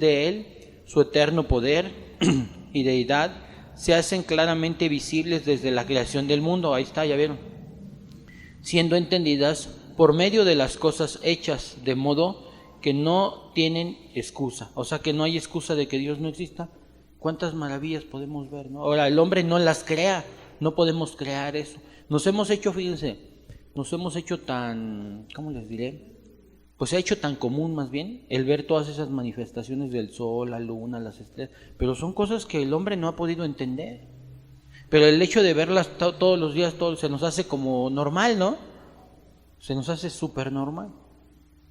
de Él, su eterno poder y deidad, se hacen claramente visibles desde la creación del mundo. Ahí está, ya vieron. Siendo entendidas por medio de las cosas hechas, de modo que no tienen excusa. O sea, que no hay excusa de que Dios no exista. ¿Cuántas maravillas podemos ver, no? Ahora, el hombre no las crea, no podemos crear eso. Nos hemos hecho, fíjense, nos hemos hecho tan, ¿cómo les diré? Pues se ha hecho tan común más bien el ver todas esas manifestaciones del sol, la luna, las estrellas, pero son cosas que el hombre no ha podido entender. Pero el hecho de verlas todos los días, se nos hace como normal, ¿no? Se nos hace súper normal.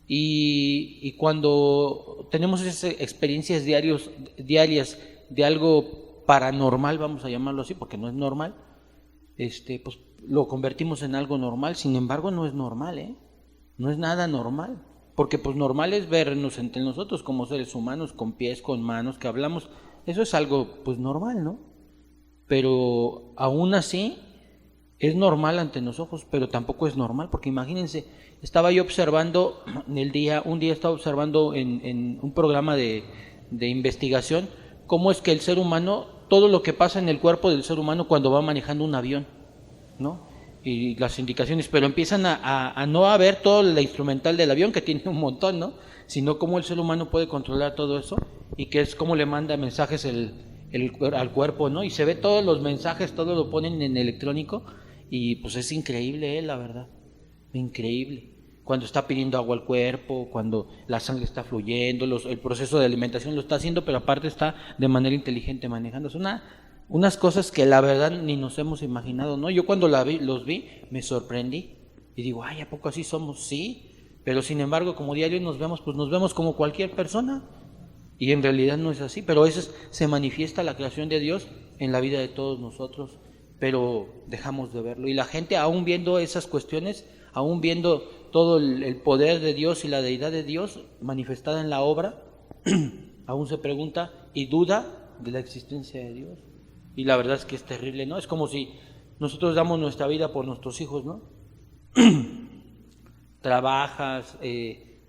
Y cuando tenemos esas experiencias diarias de algo paranormal, vamos a llamarlo así, porque no es normal, pues lo convertimos en algo normal. Sin embargo, no es normal, ¿eh? No es nada normal. Porque pues normal es vernos entre nosotros como seres humanos, con pies, con manos, que hablamos. Eso es algo pues normal, ¿no? Pero aún así es normal ante los ojos, pero tampoco es normal, porque imagínense, estaba yo observando un día estaba observando en un programa de investigación cómo es que el ser humano, todo lo que pasa en el cuerpo del ser humano cuando va manejando un avión, ¿no? Y las indicaciones, pero empiezan a no a ver todo la instrumental del avión, que tiene un montón, ¿no? Sino cómo el ser humano puede controlar todo eso, y que es cómo le manda mensajes al cuerpo, ¿no? Y se ve todos los mensajes, todo lo ponen en electrónico, y pues es increíble, la verdad, increíble. Cuando está pidiendo agua al cuerpo, cuando la sangre está fluyendo, el proceso de alimentación lo está haciendo, pero aparte está de manera inteligente manejando. Es unas cosas que la verdad ni nos hemos imaginado, ¿no? Yo cuando los vi, me sorprendí y digo, ay, ¿a poco así somos? Sí, pero sin embargo, como diario nos vemos, pues nos vemos como cualquier persona, y en realidad no es así, pero a veces se manifiesta la creación de Dios en la vida de todos nosotros, pero dejamos de verlo. Y la gente, aún viendo esas cuestiones, aún viendo todo el poder de Dios y la deidad de Dios manifestada en la obra, aún se pregunta y duda de la existencia de Dios. Y la verdad es que es terrible, ¿no? Es como si nosotros damos nuestra vida por nuestros hijos, ¿no? Trabajas,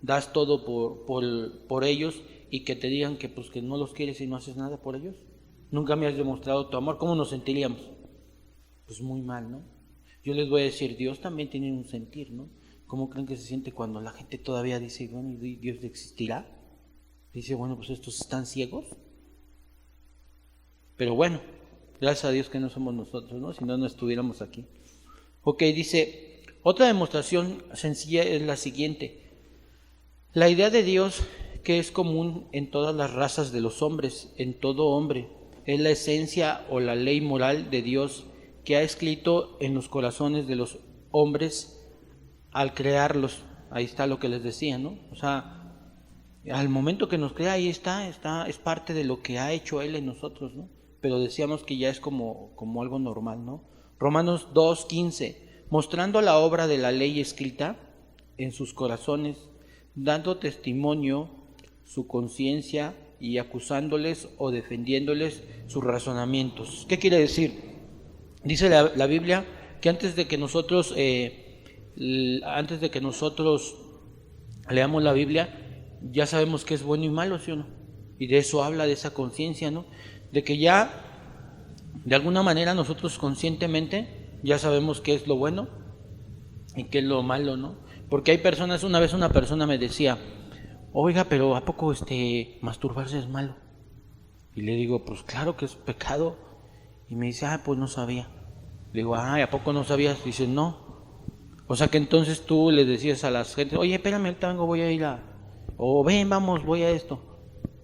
das todo por ellos, y que te digan que pues que no los quieres y no haces nada por ellos. Nunca me has demostrado tu amor. ¿Cómo nos sentiríamos? Pues muy mal, ¿no? Yo les voy a decir, Dios también tiene un sentir, ¿no? ¿Cómo creen que se siente cuando la gente todavía dice, bueno, ¿y Dios existirá? Dice, bueno, pues estos están ciegos. Pero bueno, gracias a Dios que no somos nosotros, ¿no? Si no, no estuviéramos aquí. Ok, dice, otra demostración sencilla es la siguiente. La idea de Dios, que es común en todas las razas de los hombres, en todo hombre, es la esencia o la ley moral de Dios que ha escrito en los corazones de los hombres al crearlos. Ahí está lo que les decía, ¿no? O sea, al momento que nos crea, ahí está, es parte de lo que ha hecho Él en nosotros, ¿no? Pero decíamos que ya es como algo normal, ¿no? Romanos 2:15, mostrando la obra de la ley escrita en sus corazones, dando testimonio su conciencia y acusándoles o defendiéndoles sus razonamientos. ¿Qué quiere decir? Dice la Biblia que antes de que nosotros leamos la Biblia, ya sabemos qué es bueno y malo, ¿sí o no? Y de eso habla, de esa conciencia, ¿no? De que ya, de alguna manera, nosotros conscientemente ya sabemos qué es lo bueno y qué es lo malo, ¿no? Porque hay personas, una vez una persona me decía, oiga, pero ¿a poco masturbarse es malo? Y le digo, pues claro que es pecado. Y me dice, pues no sabía. Le digo, ¿a poco no sabías? Dice, no. O sea que entonces tú le decías a las gente, oye, espérame el tango, voy a ir o ven, vamos, voy a esto.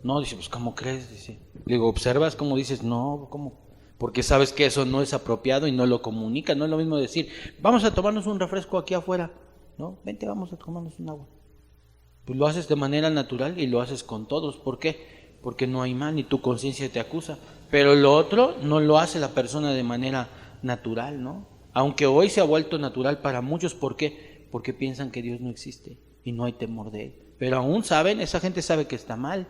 No, dice, pues ¿cómo crees? Dice. Le digo, ¿observas cómo dices? No, ¿cómo? Porque sabes que eso no es apropiado y no lo comunica. No es lo mismo decir, vamos a tomarnos un refresco aquí afuera. No, vente, vamos a tomarnos un agua. Pues lo haces de manera natural y lo haces con todos. ¿Por qué? Porque no hay mal, ni tu conciencia te acusa. Pero lo otro no lo hace la persona de manera natural, ¿no? Aunque hoy se ha vuelto natural para muchos. ¿Por qué? Porque piensan que Dios no existe y no hay temor de Él. Pero aún saben, esa gente sabe que está mal.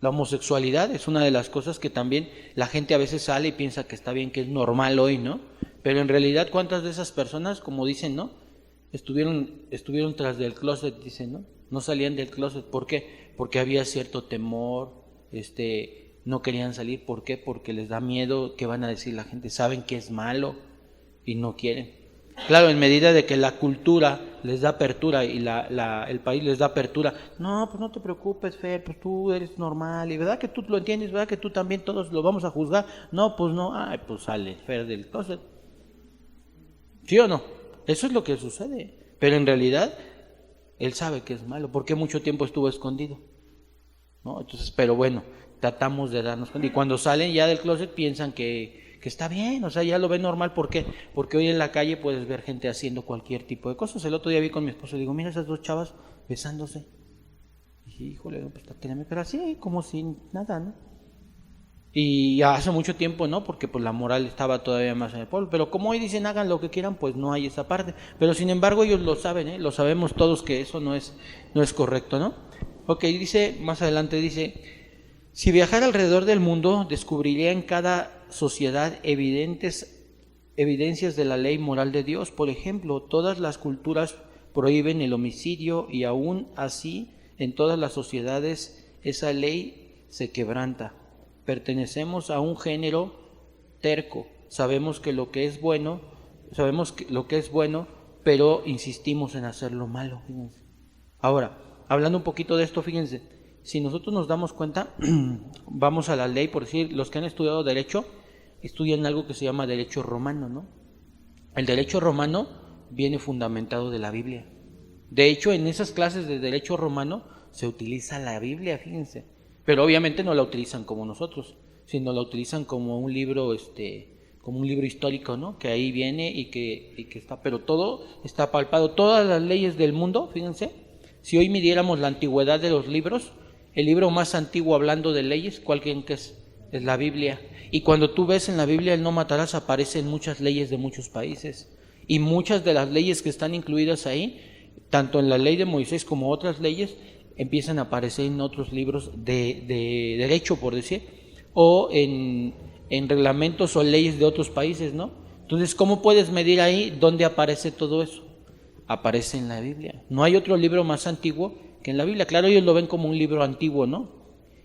La homosexualidad es una de las cosas que también la gente a veces sale y piensa que está bien, que es normal hoy, ¿no? Pero en realidad, ¿cuántas de esas personas, como dicen, ¿no? Estuvieron tras del closet, dicen, ¿no? no salían del closet. ¿Por qué? Porque había cierto temor, no querían salir. ¿Por qué? Porque les da miedo qué van a decir la gente, saben que es malo y no quieren. Claro, en medida de que la cultura les da apertura y el país les da apertura, no, pues no te preocupes, Fer, pues tú eres normal, y verdad que tú lo entiendes, verdad que tú también todos lo vamos a juzgar, no, pues no, ay, pues sale Fer del closet. ¿Sí o no? Eso es lo que sucede, pero en realidad él sabe que es malo, porque mucho tiempo estuvo escondido, ¿no? Entonces, pero bueno, tratamos de darnos cuenta, y cuando salen ya del closet piensan que está bien, o sea, ya lo ven normal. ¿Por qué? Porque hoy en la calle puedes ver gente haciendo cualquier tipo de cosas. El otro día vi con mi esposo y digo, mira esas dos chavas besándose. Y dije, híjole, pues teneme, pero así, como sin nada, ¿no? Y hace mucho tiempo no, porque pues la moral estaba todavía más en el pueblo. Pero como hoy dicen hagan lo que quieran, pues no hay esa parte. Pero sin embargo ellos lo saben, ¿eh? Lo sabemos todos que eso no es correcto, ¿no? Ok, dice, más adelante dice, si viajara alrededor del mundo, descubriría en cada sociedad evidencias de la ley moral de Dios. Por ejemplo, todas las culturas prohíben el homicidio y aún así en todas las sociedades esa ley se quebranta. Pertenecemos a un género terco. Sabemos lo que es bueno, pero insistimos en hacer lo malo. Fíjense. Ahora, hablando un poquito de esto, fíjense, si nosotros nos damos cuenta, vamos a la ley, por decir, los que han estudiado derecho, estudian algo que se llama derecho romano, ¿no? El derecho romano viene fundamentado de la Biblia. De hecho, en esas clases de derecho romano se utiliza la Biblia, fíjense. Pero obviamente no la utilizan como nosotros, sino la utilizan como un libro, como un libro histórico, ¿no? Que ahí viene y que está, pero todo está palpado. Todas las leyes del mundo, fíjense, si hoy midiéramos la antigüedad de los libros, el libro más antiguo hablando de leyes, ¿cuál creen que es? Es la Biblia. Y cuando tú ves en la Biblia el no matarás, aparecen muchas leyes de muchos países. Y muchas de las leyes que están incluidas ahí, tanto en la ley de Moisés como otras leyes, empiezan a aparecer en otros libros de derecho, por decir, o en reglamentos o leyes de otros países, ¿no? Entonces, ¿cómo puedes medir ahí dónde aparece todo eso? Aparece en la Biblia. No hay otro libro más antiguo que en la Biblia. Claro, ellos lo ven como un libro antiguo, ¿no?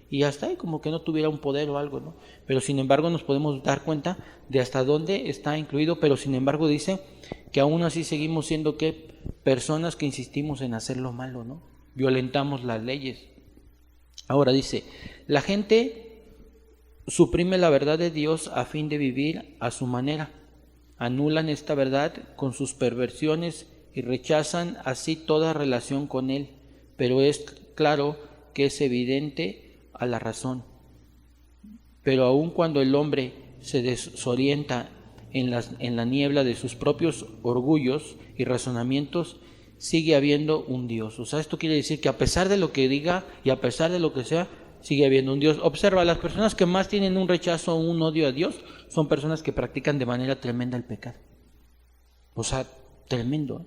Y hasta ahí como que no tuviera un poder o algo, ¿no? Pero sin embargo nos podemos dar cuenta de hasta dónde está incluido, pero sin embargo dice que aún así seguimos siendo que personas que insistimos en hacer lo malo, ¿no? Violentamos las leyes. Ahora dice, la gente suprime la verdad de Dios a fin de vivir a su manera. Anulan esta verdad con sus perversiones y rechazan así toda relación con Él. Pero es claro que es evidente a la razón. Pero aun cuando el hombre se desorienta en la niebla de sus propios orgullos y razonamientos, sigue habiendo un Dios. O sea, esto quiere decir que a pesar de lo que diga y a pesar de lo que sea, sigue habiendo un Dios. Observa, las personas que más tienen un rechazo o un odio a Dios son personas que practican de manera tremenda el pecado. O sea, tremendo.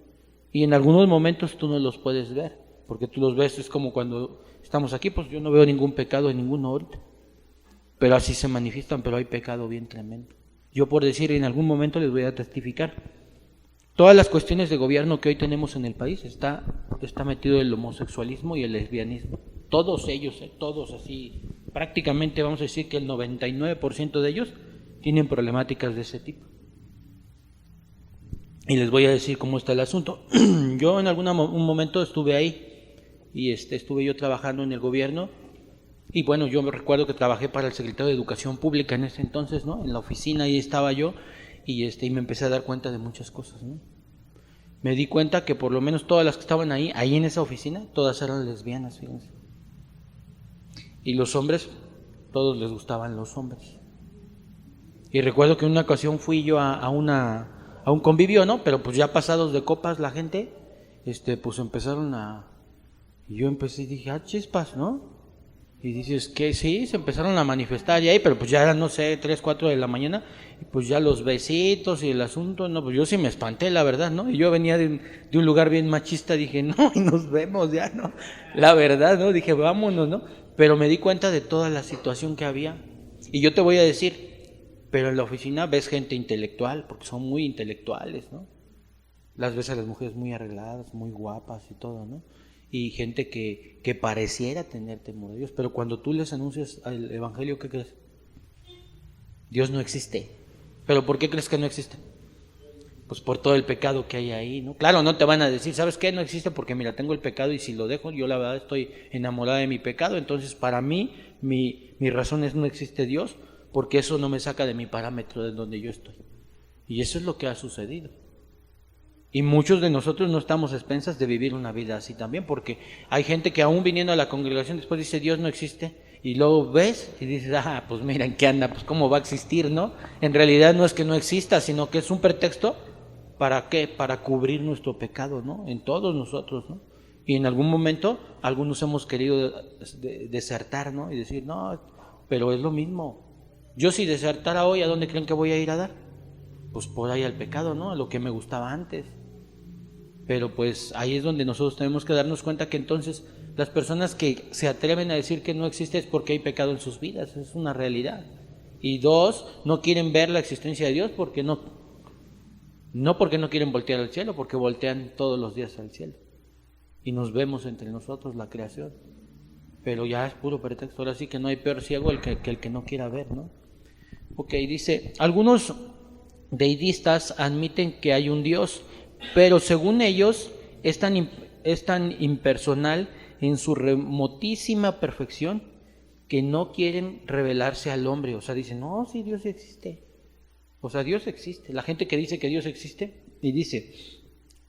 Y en algunos momentos tú no los puedes ver, porque tú los ves, es como cuando estamos aquí, pues yo no veo ningún pecado en ninguno ahorita. Pero así se manifiestan, pero hay pecado bien tremendo. Yo por decir, en algún momento les voy a testificar. Todas las cuestiones de gobierno que hoy tenemos en el país está metido el homosexualismo y el lesbianismo. Todos ellos, todos así, prácticamente vamos a decir que el 99% de ellos tienen problemáticas de ese tipo. Y les voy a decir cómo está el asunto. Yo en un momento estuve ahí y estuve yo trabajando en el gobierno y bueno, yo me recuerdo que trabajé para el secretario de Educación Pública en ese entonces, ¿no? En la oficina ahí estaba yo y me empecé a dar cuenta de muchas cosas, ¿no? Me di cuenta que por lo menos todas las que estaban ahí en esa oficina, todas eran lesbianas, fíjense. Y los hombres, todos les gustaban los hombres. Y recuerdo que en una ocasión fui yo a un convivio, ¿no? Pero pues ya pasados de copas la gente, pues empezaron y yo empecé y dije, chispas, ¿no? Y dices que sí, se empezaron a manifestar y ahí, pero pues ya eran, no sé, 3, 4 de la mañana, y pues ya los besitos y el asunto, no, pues yo sí me espanté, la verdad, ¿no? Y yo venía de un lugar bien machista, dije, no, y nos vemos ya, ¿no? La verdad, ¿no? Dije, vámonos, ¿no? Pero me di cuenta de toda la situación que había. Y yo te voy a decir, pero en la oficina ves gente intelectual, porque son muy intelectuales, ¿no? Las ves a las mujeres muy arregladas, muy guapas y todo, ¿no? y gente que pareciera tener temor de Dios, pero cuando tú les anuncias el Evangelio, ¿qué crees? Dios no existe. ¿Pero por qué crees que no existe? Pues por todo el pecado que hay ahí, ¿no? Claro, no te van a decir, ¿sabes qué? No existe porque mira, tengo el pecado y si lo dejo, yo la verdad estoy enamorada de mi pecado, entonces para mí, mi razón es no existe Dios, porque eso no me saca de mi parámetro de donde yo estoy. Y eso es lo que ha sucedido. Y muchos de nosotros no estamos a expensas de vivir una vida así también, porque hay gente que aún viniendo a la congregación después dice Dios no existe, y luego ves y dices, pues mira en qué anda, pues cómo va a existir, ¿no? En realidad no es que no exista, sino que es un pretexto, ¿para qué? Para cubrir nuestro pecado, ¿no? En todos nosotros, ¿no? Y en algún momento algunos hemos querido desertar, ¿no? Y decir, no, pero es lo mismo. Yo si desertara hoy, ¿a dónde creen que voy a ir a dar? Pues por ahí al pecado, ¿no? A lo que me gustaba antes. Pero pues ahí es donde nosotros tenemos que darnos cuenta que entonces las personas que se atreven a decir que no existe es porque hay pecado en sus vidas, es una realidad. Y dos, no quieren ver la existencia de Dios porque no porque no quieren voltear al cielo, porque voltean todos los días al cielo. Y nos vemos entre nosotros la creación. Pero ya es puro pretexto, ahora sí que no hay peor ciego que el que no quiera ver, ¿no? Ok, dice, algunos deidistas admiten que hay un Dios, pero según ellos es tan impersonal en su remotísima perfección que no quieren revelarse al hombre. O sea, dicen, no, sí, Dios existe. O sea, Dios existe. La gente que dice que Dios existe y dice,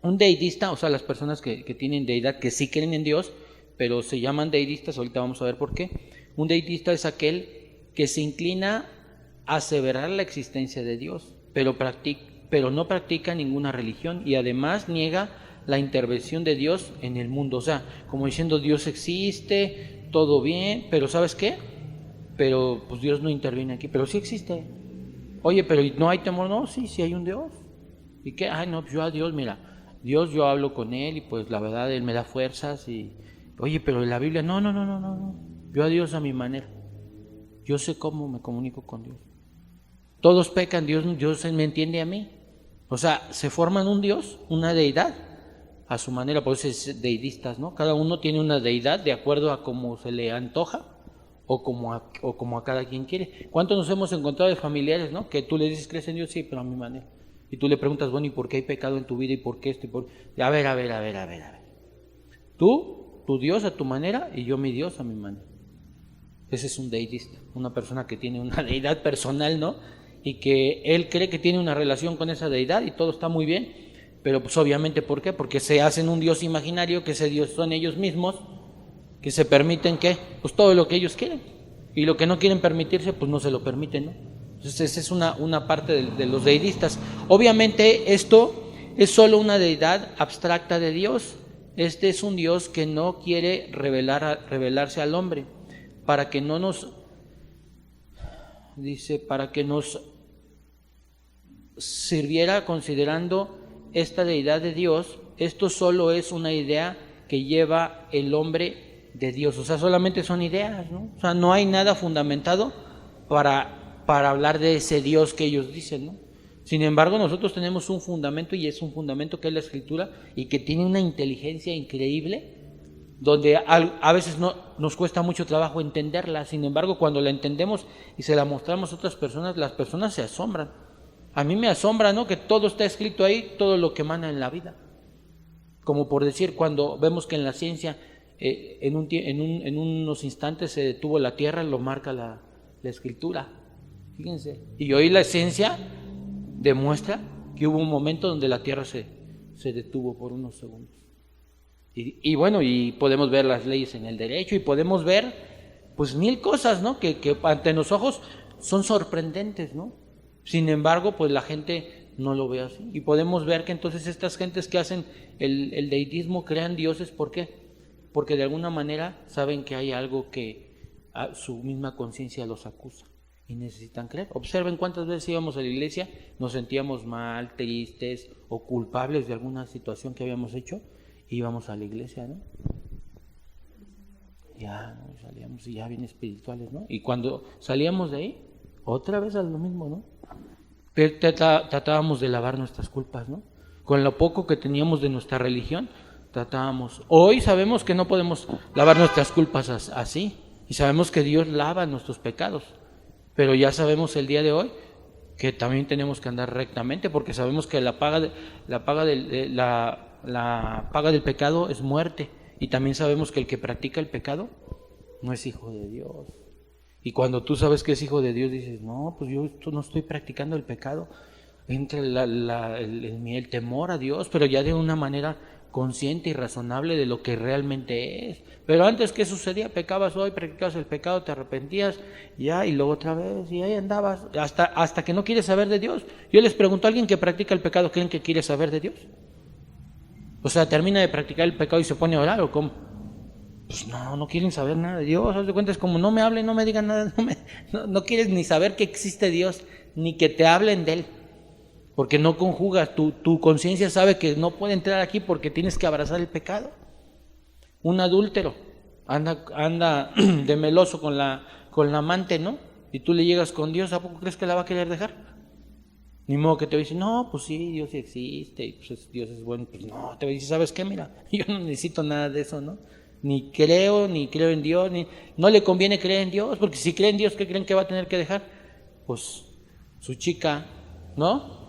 un deidista, o sea, las personas que tienen deidad, que sí creen en Dios, pero se llaman deidistas, ahorita vamos a ver por qué. Un deidista es aquel que se inclina a aseverar la existencia de Dios, pero no practica ninguna religión y además niega la intervención de Dios en el mundo. O sea, como diciendo Dios existe, todo bien, pero ¿sabes qué? Pero pues Dios no interviene aquí, pero sí existe. Oye, pero ¿no hay temor? No, sí hay un Dios. ¿Y qué? Ay, no, pues yo a Dios, mira, Dios yo hablo con Él y pues la verdad Él me da fuerzas y... Oye, pero en la Biblia, no. Yo a Dios a mi manera. Yo sé cómo me comunico con Dios. Todos pecan, Dios me entiende a mí. O sea, se forman un Dios, una deidad, a su manera, por eso es deidistas, ¿no? Cada uno tiene una deidad de acuerdo a cómo se le antoja o como a cada quien quiere. ¿Cuántos nos hemos encontrado de familiares, ¿no? Que tú le dices, ¿crees en Dios? Sí, pero a mi manera. Y tú le preguntas, bueno, ¿y por qué hay pecado en tu vida? ¿Y por qué esto? A ver. Tú, tu Dios a tu manera y yo mi Dios a mi manera. Ese es un deidista, una persona que tiene una deidad personal, ¿no? Y que él cree que tiene una relación con esa deidad y todo está muy bien, pero pues obviamente, ¿por qué? Porque se hacen un Dios imaginario, que ese Dios son ellos mismos, que se permiten, ¿qué? Pues todo lo que ellos quieren, y lo que no quieren permitirse, pues no se lo permiten, ¿no? Entonces esa es una parte de los deidistas. Obviamente esto es solo una deidad abstracta de Dios. Este es un Dios que no quiere revelarse al hombre, para que nos sirviera considerando esta deidad de Dios. Esto solo es una idea que lleva el hombre de Dios, o sea, solamente son ideas, ¿no? O sea, no hay nada fundamentado para hablar de ese Dios que ellos dicen, ¿no? Sin embargo, nosotros tenemos un fundamento, y es un fundamento que es la Escritura, y que tiene una inteligencia increíble, donde a veces nos cuesta mucho trabajo entenderla. Sin embargo, cuando la entendemos y se la mostramos a otras personas, las personas se asombran. A mí me asombra, ¿no?, que todo está escrito ahí, todo lo que emana en la vida. Como por decir, cuando vemos que en la ciencia en unos instantes se detuvo la Tierra, lo marca la Escritura. Fíjense. Y hoy la ciencia demuestra que hubo un momento donde la Tierra se detuvo por unos segundos. Y bueno, y podemos ver las leyes en el derecho y podemos ver pues mil cosas, ¿no?, que ante los ojos son sorprendentes, ¿no? Sin embargo, pues la gente no lo ve así. Y podemos ver que entonces estas gentes que hacen el deidismo crean dioses. ¿Por qué? Porque de alguna manera saben que hay algo que a su misma conciencia los acusa y necesitan creer. Observen cuántas veces íbamos a la iglesia, nos sentíamos mal, tristes o culpables de alguna situación que habíamos hecho, y íbamos a la iglesia, ¿no? Ya, ¿no?, salíamos y ya bien espirituales, ¿no? Y cuando salíamos de ahí, otra vez a lo mismo, ¿no? Tratábamos de lavar nuestras culpas, ¿no? Con lo poco que teníamos de nuestra religión, tratábamos. Hoy sabemos que no podemos lavar nuestras culpas así, y sabemos que Dios lava nuestros pecados, pero ya sabemos el día de hoy que también tenemos que andar rectamente, porque sabemos que la paga del pecado es muerte, y también sabemos que el que practica el pecado no es hijo de Dios. Y cuando tú sabes que es hijo de Dios, dices, no, pues yo no estoy practicando el pecado. Entra el temor a Dios, pero ya de una manera consciente y razonable de lo que realmente es. Pero antes, ¿qué sucedía? Pecabas hoy, practicabas el pecado, te arrepentías, ya, y luego otra vez, y ahí andabas, hasta que no quieres saber de Dios. Yo les pregunto a alguien que practica el pecado, ¿creen que quiere saber de Dios? O sea, termina de practicar el pecado y se pone a orar, ¿o cómo? Pues no quieren saber nada de Dios. Haz de cuenta, es como no me hablen, no me digan nada, no quieres ni saber que existe Dios, ni que te hablen de Él, porque no conjugas, tu conciencia sabe que no puede entrar aquí porque tienes que abrazar el pecado. Un adúltero anda de meloso con la amante, ¿no? Y tú le llegas con Dios, ¿a poco crees que la va a querer dejar? Ni modo que te dice, no, pues sí, Dios sí existe, y pues Dios es bueno. Pues no, te dice, ¿sabes qué? Mira, yo no necesito nada de eso, ¿no? Ni creo en Dios, no le conviene creer en Dios, porque si cree en Dios, ¿qué creen que va a tener que dejar? Pues su chica, ¿no?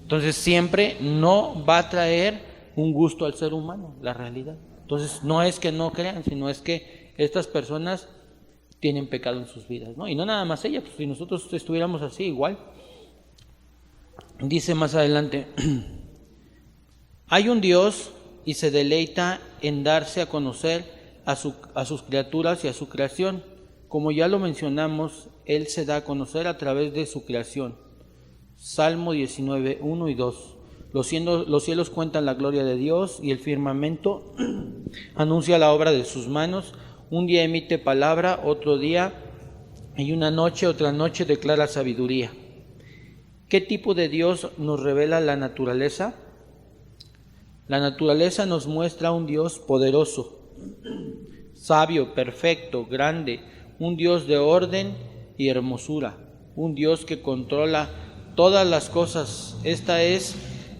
Entonces siempre no va a traer un gusto al ser humano, la realidad. Entonces no es que no crean, sino es que estas personas tienen pecado en sus vidas, ¿no? Y no nada más ellas, pues si nosotros estuviéramos así, igual. Dice más adelante, hay un Dios y se deleita en darse a conocer a sus criaturas y a su creación. Como ya lo mencionamos, Él se da a conocer a través de su creación. Salmo 19, 1 y 2. Los cielos cuentan la gloria de Dios y el firmamento anuncia la obra de sus manos. Un día emite palabra, otro día y otra noche declara sabiduría. ¿Qué tipo de Dios nos revela la naturaleza? La naturaleza nos muestra un Dios poderoso, sabio, perfecto, grande, un Dios de orden y hermosura, un Dios que controla todas las cosas. Esta es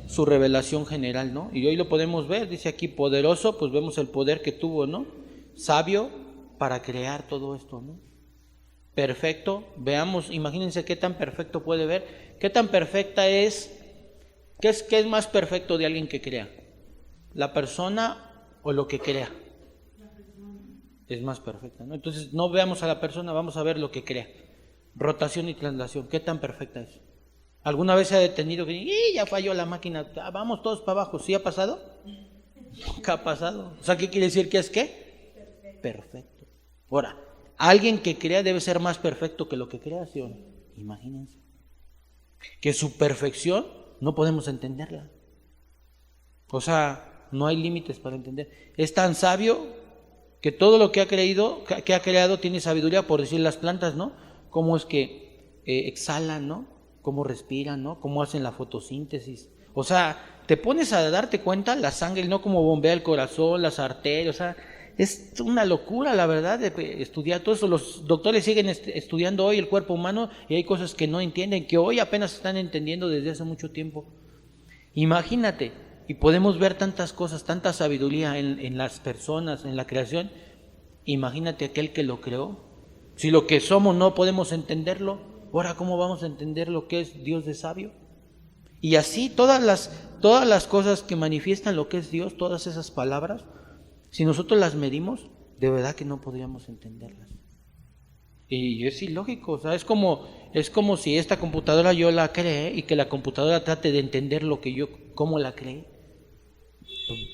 su revelación general, ¿no? Y hoy lo podemos ver, dice aquí poderoso, pues vemos el poder que tuvo, ¿no? Sabio para crear todo esto, ¿no? Perfecto, veamos, imagínense qué tan perfecto puede ver, qué tan perfecta es, qué es más perfecto de alguien que crea, la persona o lo que crea. Es más perfecta, ¿no? Entonces no veamos a la persona, vamos a ver lo que crea. Rotación y traslación, qué tan perfecta es. ¿Alguna vez se ha detenido que ya falló la máquina? Vamos todos para abajo. ¿Sí ha pasado? Nunca ha pasado. O sea, ¿qué quiere decir que es qué? Perfecto. Ahora, alguien que crea debe ser más perfecto que lo que crea, ¿sí o no? Imagínense. Que su perfección no podemos entenderla. O sea, no hay límites para entender. Es tan sabio que todo lo que ha creado tiene sabiduría, por decir las plantas, ¿no? Cómo es que exhalan, ¿no? Cómo respiran, ¿no? Cómo hacen la fotosíntesis. O sea, te pones a darte cuenta la sangre, ¿no? Cómo bombea el corazón, las arterias, o sea, es una locura, la verdad, de estudiar todo eso. Los doctores siguen estudiando hoy el cuerpo humano y hay cosas que no entienden, que hoy apenas están entendiendo desde hace mucho tiempo. Imagínate, y podemos ver tantas cosas, tanta sabiduría en las personas, en la creación. Imagínate aquel que lo creó. Si lo que somos no podemos entenderlo, ahora, ¿cómo vamos a entender lo que es Dios de sabio? Y así todas las cosas que manifiestan lo que es Dios, todas esas palabras, si nosotros las medimos, de verdad que no podríamos entenderlas. Y es ilógico, o sea, es como si esta computadora yo la creé y que la computadora trate de entender lo que yo, cómo la creé.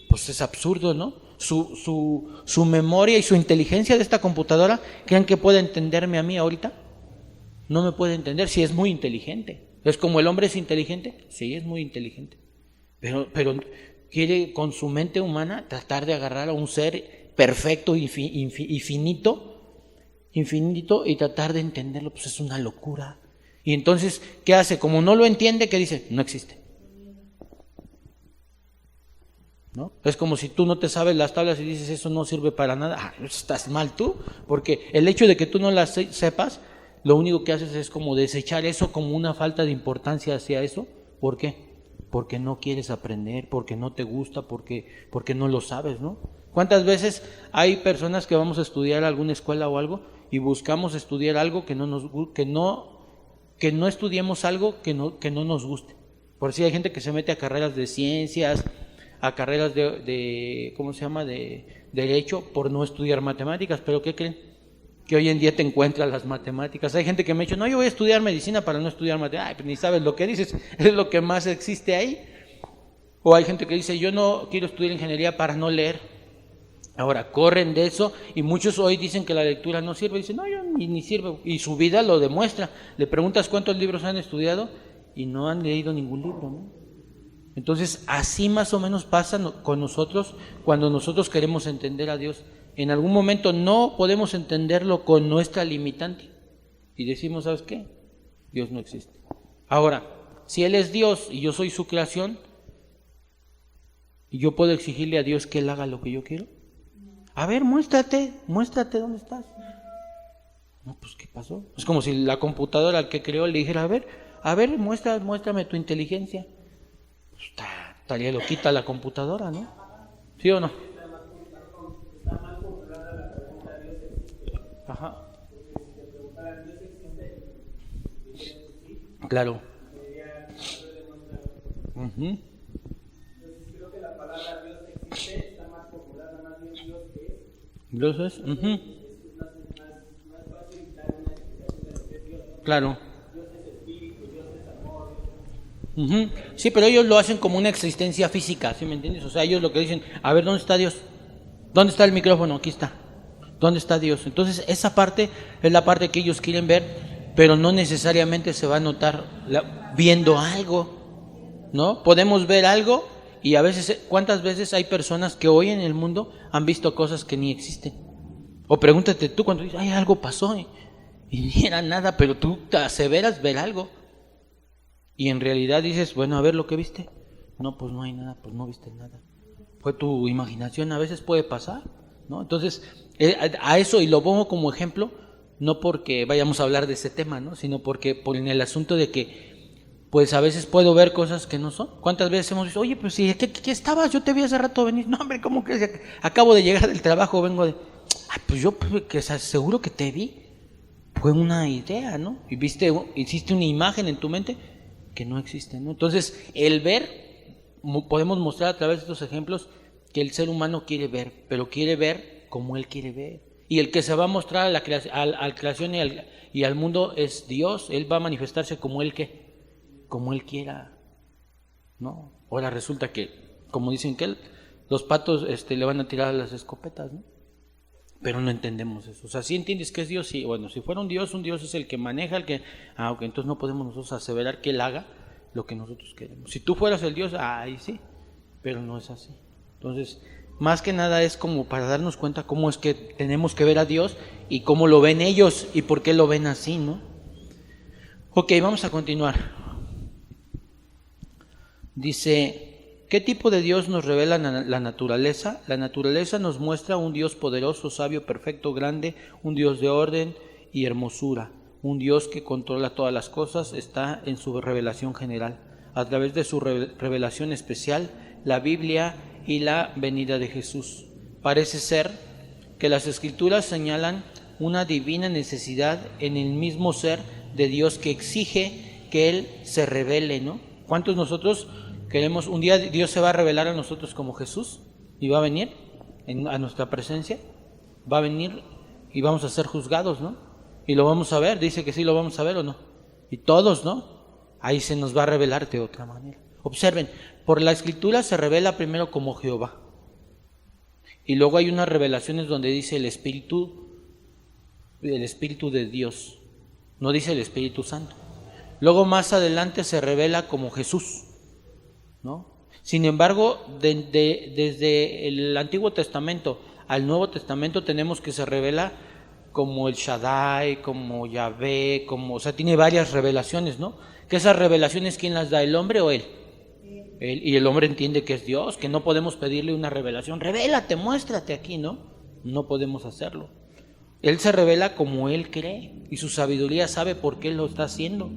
Pues es absurdo, ¿no? Su memoria y su inteligencia de esta computadora, ¿creen que puede entenderme a mí ahorita? No me puede entender si es muy inteligente. ¿Es como el hombre es inteligente? Sí, es muy inteligente. Pero quiere con su mente humana tratar de agarrar a un ser perfecto y infinito y tratar de entenderlo, pues es una locura. Y entonces, ¿qué hace? Como no lo entiende, ¿qué dice? No existe. ¿No? Es como si tú no te sabes las tablas y dices eso no sirve para nada. Estás mal tú, porque el hecho de que tú no las sepas, lo único que haces es como desechar eso como una falta de importancia hacia eso. ¿Por qué? porque no quieres aprender, porque no te gusta, porque no lo sabes, ¿no? ¿Cuántas veces hay personas que vamos a estudiar a alguna escuela o algo y buscamos estudiar algo que no estudiemos algo que no nos guste? Por si hay gente que se mete a carreras de ciencias, a carreras de ¿cómo se llama?, de derecho, por no estudiar matemáticas. ¿Pero qué creen? Que hoy en día te encuentras las matemáticas. Hay gente que me ha dicho, no, yo voy a estudiar medicina para no estudiar matemáticas. Ay, pues ni sabes lo que dices, es lo que más existe ahí. O hay gente que dice, yo no quiero estudiar ingeniería para no leer. Ahora, corren de eso, y muchos hoy dicen que la lectura no sirve. Dicen, no, yo ni sirve, y su vida lo demuestra. Le preguntas cuántos libros han estudiado y no han leído ningún libro, ¿no? Entonces, así más o menos pasa con nosotros cuando nosotros queremos entender a Dios. En algún momento no podemos entenderlo con nuestra limitante y decimos, ¿sabes qué? Dios no existe. Ahora, si Él es Dios y yo soy su creación, ¿y yo puedo exigirle a Dios que Él haga lo que yo quiero? A ver, muéstrate dónde estás. No, pues ¿qué pasó? Es como si la computadora al que creó le dijera, a ver, muéstrame tu inteligencia. Pues, estaría loquita la computadora, ¿no? ¿Sí o no? Ajá. Claro. Uh-huh. Dios es. Uh-huh. Claro. Uh-huh. Sí, pero ellos lo hacen como una existencia física, ¿sí me entiendes? O sea, ellos lo que dicen, a ver, ¿dónde está Dios? ¿Dónde está el micrófono? Aquí está. ¿Dónde está Dios? Entonces, esa parte es la parte que ellos quieren ver, pero no necesariamente se va a notar viendo algo, ¿no? Podemos ver algo y a veces, ¿cuántas veces hay personas que hoy en el mundo han visto cosas que ni existen? O pregúntate tú cuando dices, ay, algo pasó y ni era nada, pero tú te aseveras ver algo. Y en realidad dices, bueno, a ver lo que viste. No, pues no hay nada, pues no viste nada. Fue tu imaginación, a veces puede pasar, ¿no? Entonces, a eso, y lo pongo como ejemplo, no porque vayamos a hablar de ese tema, ¿no? Sino porque por en el asunto de que, pues a veces puedo ver cosas que no son. ¿Cuántas veces hemos dicho, oye, pues si ¿qué estabas? Yo te vi hace rato venir. No, hombre, ¿cómo crees? Acabo de llegar del trabajo, vengo de... Ay, pues yo que seguro que te vi. Fue una idea, ¿no? Y hiciste una imagen en tu mente que no existe, ¿no? Entonces, el ver, podemos mostrar a través de estos ejemplos que el ser humano quiere ver, pero quiere ver como él quiere ver. Y el que se va a mostrar a la creación y al mundo es Dios. Él va a manifestarse como él quiera, ¿no? Ahora resulta que, como dicen que los patos le van a tirar las escopetas, ¿no? Pero no entendemos eso. O sea, ¿sí entiendes que es Dios? Sí, bueno, si fuera un Dios es el que maneja, ok, entonces no podemos nosotros aseverar que Él haga lo que nosotros queremos. Si tú fueras el Dios, ahí sí, pero no es así. Entonces, más que nada es como para darnos cuenta cómo es que tenemos que ver a Dios y cómo lo ven ellos y por qué lo ven así, ¿no? Ok, vamos a continuar. Dice... ¿Qué tipo de Dios nos revela la naturaleza? La naturaleza nos muestra un Dios poderoso, sabio, perfecto, grande, un Dios de orden y hermosura, un Dios que controla todas las cosas, está en su revelación general. A través de su revelación especial, la Biblia y la venida de Jesús. Parece ser que las Escrituras señalan una divina necesidad en el mismo ser de Dios que exige que Él se revele, ¿no? ¿Cuántos nosotros queremos, un día Dios se va a revelar a nosotros como Jesús y va a venir a nuestra presencia? Va a venir y vamos a ser juzgados, ¿no? Y lo vamos a ver, dice que sí lo vamos a ver o no. Y todos, ¿no? Ahí se nos va a revelar de otra manera. Observen, por la Escritura se revela primero como Jehová. Y luego hay unas revelaciones donde dice el Espíritu de Dios. No dice el Espíritu Santo. Luego más adelante se revela como Jesús, ¿no? Sin embargo, desde el Antiguo Testamento al Nuevo Testamento tenemos que se revela como el Shaddai, como Yahvé, o sea, tiene varias revelaciones, ¿no? Que esas revelaciones, ¿quién las da, el hombre o él? Él, y el hombre entiende que es Dios, que no podemos pedirle una revelación, revélate, muéstrate aquí, ¿no? No podemos hacerlo. Él se revela como él cree y su sabiduría sabe por qué lo está haciendo.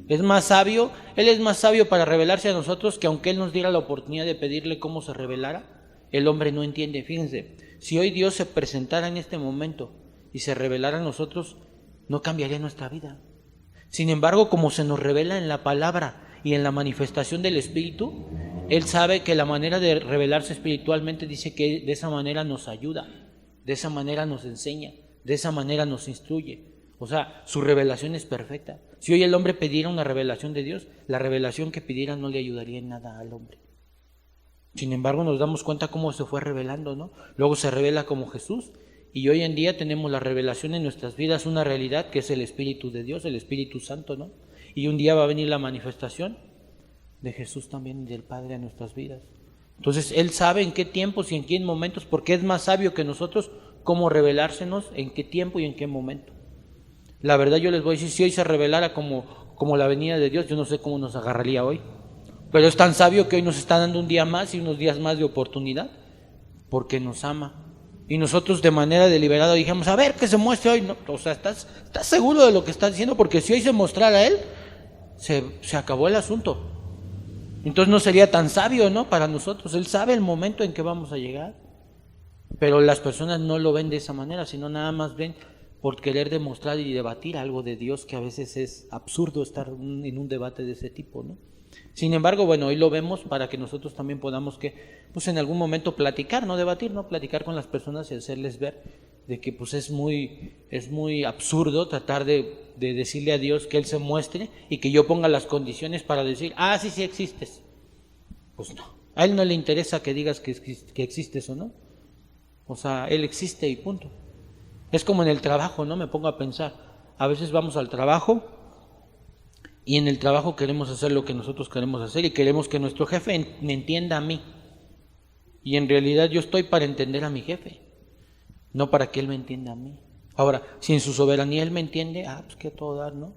Es más sabio, Él es más sabio para revelarse a nosotros que aunque Él nos diera la oportunidad de pedirle cómo se revelara, el hombre no entiende. Fíjense, si hoy Dios se presentara en este momento y se revelara a nosotros, no cambiaría nuestra vida. Sin embargo, como se nos revela en la palabra y en la manifestación del Espíritu, Él sabe que la manera de revelarse espiritualmente dice que de esa manera nos ayuda, de esa manera nos enseña, de esa manera nos instruye. O sea, su revelación es perfecta. Si hoy el hombre pidiera una revelación de Dios, la revelación que pidiera no le ayudaría en nada al hombre. Sin embargo, nos damos cuenta cómo se fue revelando, ¿no? Luego se revela como Jesús, y hoy en día tenemos la revelación en nuestras vidas, una realidad que es el Espíritu de Dios, el Espíritu Santo, ¿no? Y un día va a venir la manifestación de Jesús también y del Padre en nuestras vidas. Entonces, Él sabe en qué tiempos y en qué momentos, porque es más sabio que nosotros cómo revelársenos, en qué tiempo y en qué momento. La verdad, yo les voy a decir, si hoy se revelara como la venida de Dios, yo no sé cómo nos agarraría hoy. Pero es tan sabio que hoy nos está dando un día más y unos días más de oportunidad, porque nos ama. Y nosotros de manera deliberada dijimos, a ver, que se muestre hoy. No, o sea, ¿estás seguro de lo que estás diciendo? Porque si hoy se mostrara Él, se acabó el asunto. Entonces no sería tan sabio, ¿no? Para nosotros. Él sabe el momento en que vamos a llegar. Pero las personas no lo ven de esa manera, sino nada más ven por querer demostrar y debatir algo de Dios, que a veces es absurdo estar en un debate de ese tipo, ¿no? Sin embargo, bueno, hoy lo vemos para que nosotros también podamos pues en algún momento platicar, no debatir, no platicar con las personas y hacerles ver de que pues es muy absurdo tratar de decirle a Dios que Él se muestre y que yo ponga las condiciones para decir, sí existes. Pues no, a Él no le interesa que digas que existes o no. O sea, Él existe y punto. Es como en el trabajo, ¿no? Me pongo a pensar, a veces vamos al trabajo y en el trabajo queremos hacer lo que nosotros queremos hacer y queremos que nuestro jefe me entienda a mí. Y en realidad yo estoy para entender a mi jefe, no para que él me entienda a mí. Ahora, si en su soberanía él me entiende, pues que a todo dar, ¿no?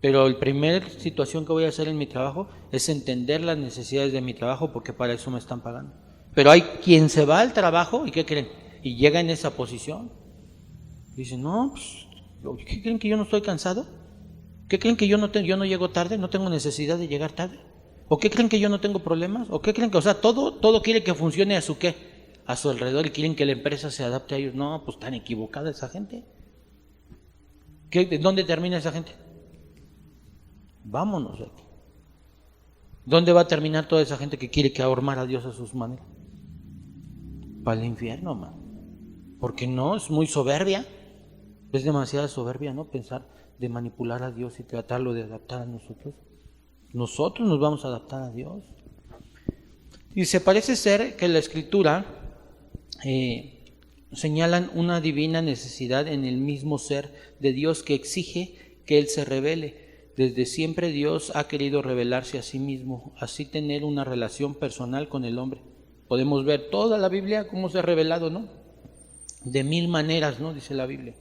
Pero la primera situación que voy a hacer en mi trabajo es entender las necesidades de mi trabajo, porque para eso me están pagando. Pero hay quien se va al trabajo y ¿qué creen? Y llega en esa posición. Dice, no, pues, ¿qué creen que yo no estoy cansado? ¿Qué creen que yo no llego tarde? ¿No tengo necesidad de llegar tarde? ¿O qué creen que yo no tengo problemas? ¿O qué creen que, todo quiere que funcione a su qué? A su alrededor, y quieren que la empresa se adapte a ellos? No, pues tan equivocada esa gente. ¿Dónde termina esa gente? Vámonos de aquí. ¿Dónde va a terminar toda esa gente que quiere que ahormar a Dios a sus maneras? Para el infierno, man. Porque no, es muy soberbia. Es demasiada soberbia, ¿no? Pensar de manipular a Dios y tratarlo de adaptar a nosotros. Nosotros nos vamos a adaptar a Dios. Y se parece ser que la Escritura señalan una divina necesidad en el mismo ser de Dios que exige que Él se revele. Desde siempre Dios ha querido revelarse a sí mismo, así tener una relación personal con el hombre. Podemos ver toda la Biblia cómo se ha revelado, ¿no? De 1000 maneras, ¿no? Dice la Biblia.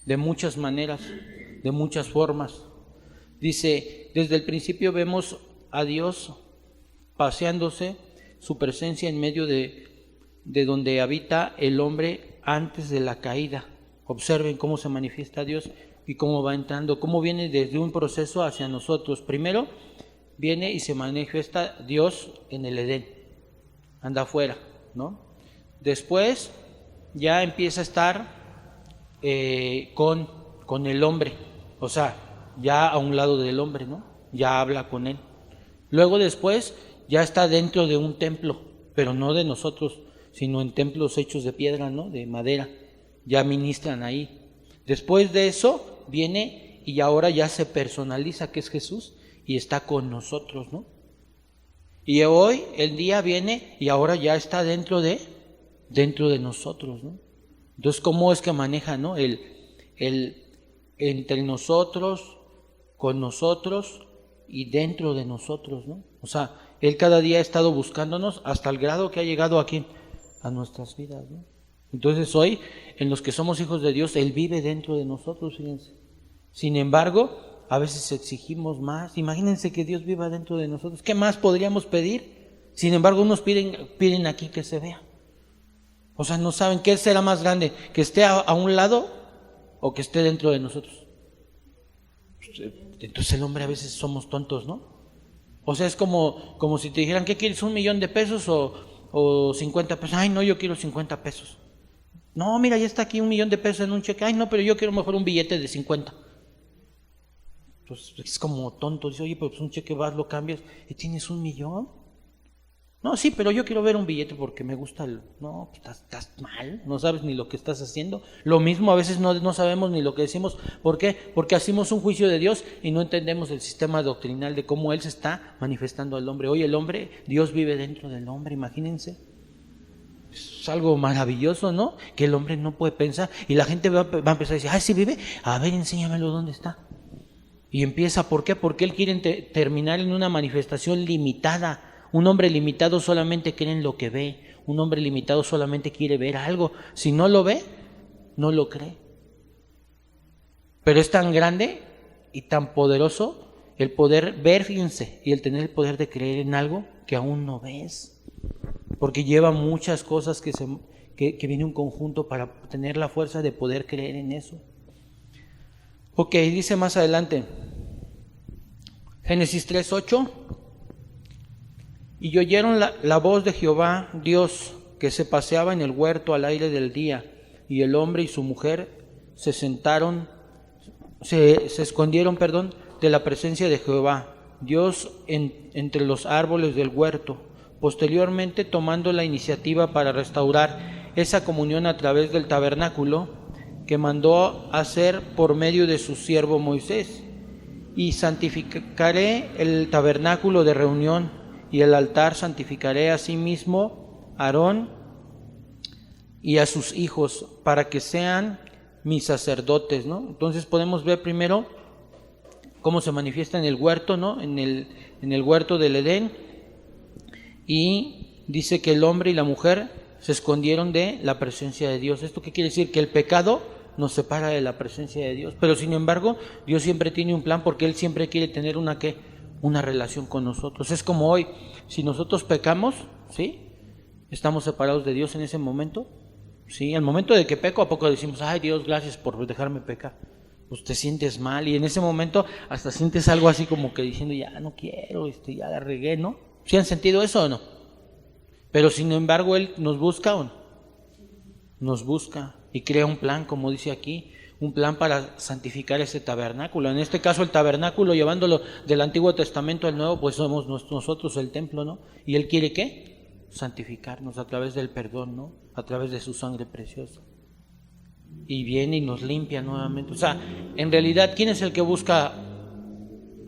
De muchas maneras, de muchas formas. Dice, desde el principio vemos a Dios paseándose, su presencia en medio de donde habita el hombre antes de la caída. Observen cómo se manifiesta Dios y cómo va entrando, cómo viene desde un proceso hacia nosotros. Primero viene y se manifiesta Dios en el Edén, anda afuera, ¿no? Después ya empieza a estar con el hombre, o sea, ya a un lado del hombre, ¿no? Ya habla con él. Luego después ya está dentro de un templo, pero no de nosotros, sino en templos hechos de piedra, ¿no? De madera, ya ministran ahí. Después de eso viene y ahora ya se personaliza, que es Jesús, y está con nosotros, ¿no? Y hoy el día viene y ahora ya está dentro de nosotros, ¿no? Entonces, ¿cómo es que maneja, ¿no? El entre nosotros, con nosotros y dentro de nosotros, ¿no? O sea, Él cada día ha estado buscándonos hasta el grado que ha llegado aquí a nuestras vidas, ¿no? Entonces hoy, en los que somos hijos de Dios, Él vive dentro de nosotros, fíjense. Sin embargo, a veces exigimos más. Imagínense que Dios viva dentro de nosotros. ¿Qué más podríamos pedir? Sin embargo, unos piden aquí que se vea. O sea, no saben qué será más grande, que esté a un lado o que esté dentro de nosotros. Entonces el hombre a veces somos tontos, ¿no? O sea, es como si te dijeran, ¿qué quieres? ¿1 millón de pesos o 50 pesos? Ay, no, yo quiero 50 pesos. No, mira, ya está aquí 1 millón de pesos en un cheque. Ay, no, pero yo quiero mejor un billete de 50. Pues es como tonto. Dice, oye, pues un cheque vas, lo cambias y tienes 1 millón. No, sí, pero yo quiero ver un billete porque me gusta el... No, estás mal, no sabes ni lo que estás haciendo. Lo mismo, a veces no sabemos ni lo que decimos. ¿Por qué? Porque hacemos un juicio de Dios y no entendemos el sistema doctrinal de cómo Él se está manifestando al hombre. Hoy el hombre, Dios vive dentro del hombre, imagínense. Es algo maravilloso, ¿no? Que el hombre no puede pensar y la gente va a empezar a decir, ay, ¿sí vive? A ver, enséñamelo dónde está. Y empieza, ¿por qué? Porque Él quiere terminar en una manifestación limitada. Un hombre limitado solamente cree en lo que ve. Un hombre limitado solamente quiere ver algo. Si no lo ve, no lo cree. Pero es tan grande y tan poderoso el poder ver, fíjense, y el tener el poder de creer en algo que aún no ves. Porque lleva muchas cosas que viene un conjunto para tener la fuerza de poder creer en eso. Ok, dice más adelante, Génesis 3:8. Y oyeron la voz de Jehová, Dios, que se paseaba en el huerto al aire del día, y el hombre y su mujer se escondieron, de la presencia de Jehová, Dios entre los árboles del huerto. Posteriormente, tomando la iniciativa para restaurar esa comunión a través del tabernáculo que mandó hacer por medio de su siervo Moisés, y santificaré el tabernáculo de reunión y el altar, santificaré a sí mismo a Aarón y a sus hijos para que sean mis sacerdotes, ¿no? Entonces podemos ver primero cómo se manifiesta en el huerto, ¿no? En el huerto del Edén, y dice que el hombre y la mujer se escondieron de la presencia de Dios. ¿Esto qué quiere decir? Que el pecado nos separa de la presencia de Dios, pero sin embargo Dios siempre tiene un plan porque Él siempre quiere tener una relación con nosotros. Es como hoy, si nosotros pecamos, ¿sí? Estamos separados de Dios en ese momento, ¿sí? Al momento de que peco, ¿a poco decimos, ay Dios, gracias por dejarme pecar? Pues te sientes mal y en ese momento hasta sientes algo así como que diciendo, ya no quiero, ya la regué, ¿no? ¿Sí han sentido eso o no? Pero sin embargo Él nos busca o no? Nos busca y crea un plan, como dice aquí, un plan para santificar ese tabernáculo. En este caso el tabernáculo, llevándolo del Antiguo Testamento al Nuevo, pues somos nosotros el templo, ¿no? Y Él quiere ¿qué? Santificarnos a través del perdón, ¿no? A través de su sangre preciosa. Y viene y nos limpia nuevamente. O sea, en realidad, ¿quién es el que busca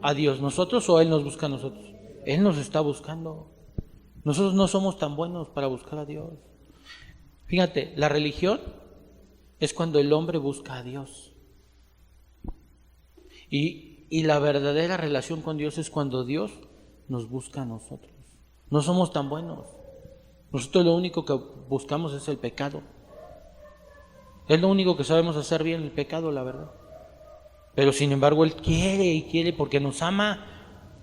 a Dios? ¿Nosotros o Él nos busca a nosotros? Él nos está buscando. Nosotros no somos tan buenos para buscar a Dios. Fíjate, la religión es cuando el hombre busca a Dios. Y la verdadera relación con Dios es cuando Dios nos busca a nosotros. No somos tan buenos. Nosotros lo único que buscamos es el pecado. Es lo único que sabemos hacer bien, el pecado, la verdad. Pero sin embargo Él quiere y quiere porque nos ama.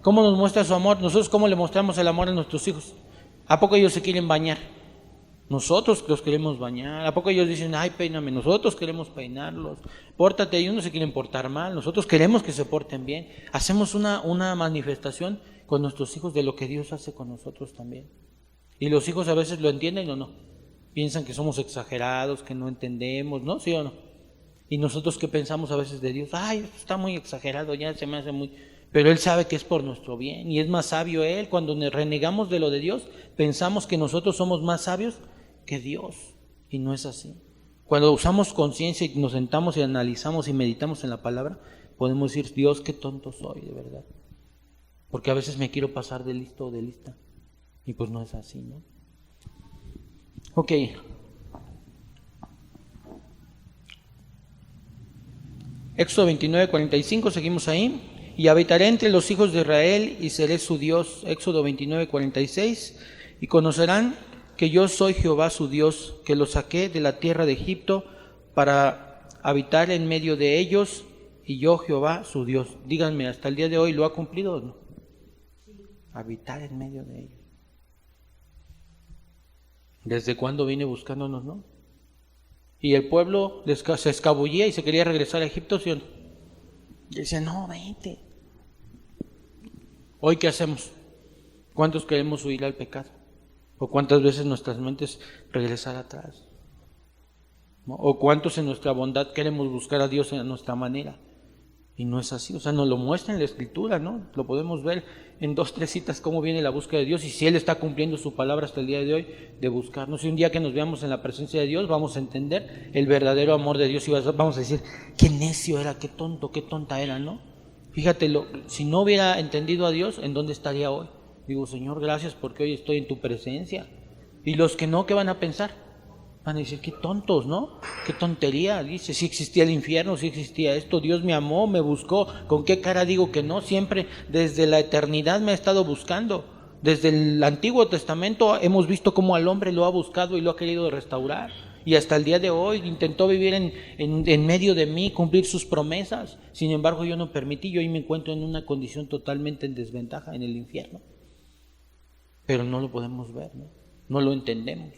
¿Cómo nos muestra su amor? Nosotros, ¿cómo le mostramos el amor a nuestros hijos? ¿A poco ellos se quieren bañar? Nosotros los queremos bañar. ¿A poco ellos dicen, ay, peíname? Nosotros queremos peinarlos. Pórtate, ellos no se quieren portar mal. Nosotros queremos que se porten bien. Hacemos una manifestación con nuestros hijos de lo que Dios hace con nosotros también. Y los hijos a veces lo entienden o no. Piensan que somos exagerados, que no entendemos, ¿no? ¿Sí o no? Y nosotros ¿qué pensamos a veces de Dios? Ay, esto está muy exagerado, ya se me hace muy... Pero Él sabe que es por nuestro bien y es más sabio Él. Cuando renegamos de lo de Dios, pensamos que nosotros somos más sabios que Dios, y no es así. Cuando usamos conciencia y nos sentamos y analizamos y meditamos en la palabra, podemos decir, Dios, qué tonto soy, de verdad. Porque a veces me quiero pasar de listo o de lista, y pues no es así, ¿no? Ok. Éxodo 29:45, seguimos ahí. Y habitaré entre los hijos de Israel y seré su Dios. Éxodo 29:46. Y conocerán que yo soy Jehová su Dios, que los saqué de la tierra de Egipto para habitar en medio de ellos, y yo Jehová su Dios. Díganme, ¿hasta el día de hoy lo ha cumplido o no? Habitar en medio de ellos. ¿Desde cuándo viene buscándonos, no? Y el pueblo se escabullía y se quería regresar a Egipto, ¿sí o no? Y dice, no, vente. ¿Hoy qué hacemos? ¿Cuántos queremos huir al pecado? ¿O cuántas veces nuestras mentes regresar atrás? ¿No? ¿O cuántos en nuestra bondad queremos buscar a Dios a nuestra manera? Y no es así, o sea, nos lo muestra en la Escritura, ¿no? Lo podemos ver en 2, 3 citas cómo viene la búsqueda de Dios y si Él está cumpliendo su palabra hasta el día de hoy de buscarnos. Y un día que nos veamos en la presencia de Dios vamos a entender el verdadero amor de Dios y vamos a decir, qué necio era, qué tonto, qué tonta era, ¿no? Fíjate, si no hubiera entendido a Dios, ¿en dónde estaría hoy? Digo, Señor, gracias porque hoy estoy en tu presencia. Y los que no, ¿qué van a pensar? Van a decir, qué tontos, ¿no? Qué tontería, dice, si existía el infierno, si existía esto, Dios me amó, me buscó, ¿con qué cara digo que no? Siempre desde la eternidad me ha estado buscando. Desde el Antiguo Testamento hemos visto cómo al hombre lo ha buscado y lo ha querido restaurar. Y hasta el día de hoy intentó vivir en medio de mí, cumplir sus promesas. Sin embargo, yo no permití, yo hoy me encuentro en una condición totalmente en desventaja, en el infierno. Pero no lo podemos ver, ¿no? No lo entendemos.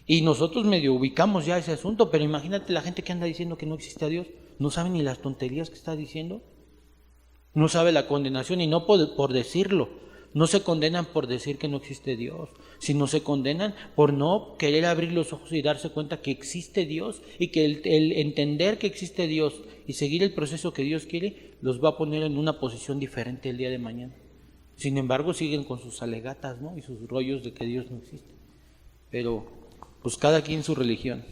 Y nosotros medio ubicamos ya ese asunto, pero imagínate la gente que anda diciendo que no existe a Dios, no sabe ni las tonterías que está diciendo, no sabe la condenación y no por decirlo, no se condenan por decir que no existe Dios, sino se condenan por no querer abrir los ojos y darse cuenta que existe Dios y que el entender que existe Dios y seguir el proceso que Dios quiere, los va a poner en una posición diferente el día de mañana. Sin embargo, siguen con sus alegatas, ¿no? Y sus rollos de que Dios no existe. Pero pues cada quien su religión.